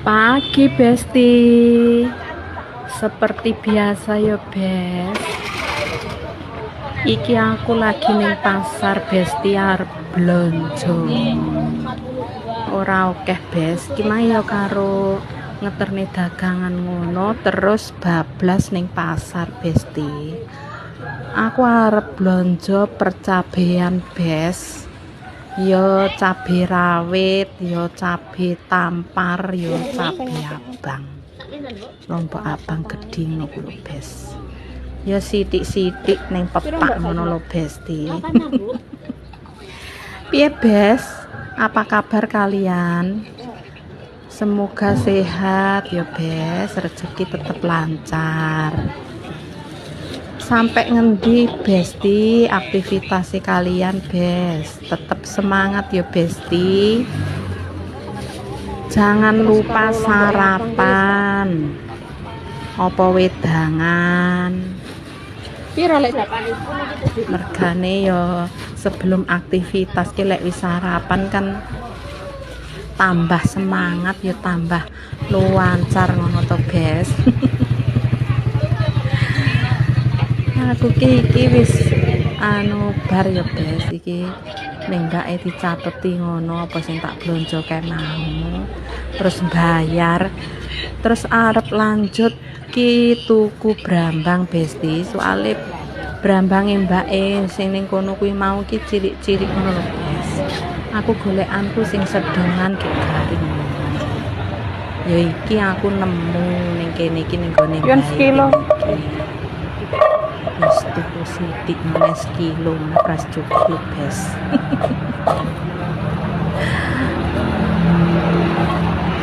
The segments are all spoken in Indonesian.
Pagi Besti, seperti biasa ya Bes. Iki aku lagi ning pasar Besti arep blonjo. Ora akeh Bes, ki ya karo ngeterne dagangan ngono terus bablas ning pasar Besti. Aku arep blonjo percabean Bes. Yo cabe rawit, yo cabe tampar, yo cabe abang. Lombok abang gede ngono lho, Bes. Ya sithik-sithik ning pepak ngono lho, Besti. Piye, Bes? Apa kabar kalian? Semoga sehat ya, Bes. Rezeki tetap lancar. Sampai ngendi Besti aktivitasnya kalian Bes? Tetap semangat ya Besti. Jangan lupa sarapan. Apa wedangan? Mergane yo sebelum aktivitas ki lek wis sarapan kan tambah semangat yo tambah luancar ngono to Bes. Aku iki wis bar ya Bes, iki nenggake dicateti ngono apa sing tak blonjo kae mau terus bayar terus arep lanjut ki tuku brambang Besti, soalnya brambange mbake sing ning kono kuwi mau ki cilik-cilik ngono lho Bes. Aku golekanku sing sedongan ki garing. Ya iki aku nemu ning kene iki ning gone Yon sekilo. Wis tuku sithik meneh sekilo pras cukup Bes.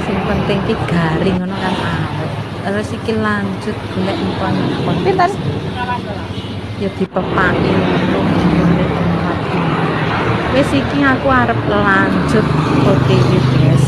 Sing penting ki garing ngono kan awet. Terus iki lanjut golek empon-empon. Pinten? Ya dipepaki ngono ngene tempat. Wis iki aku arep lanjut OTW Bes.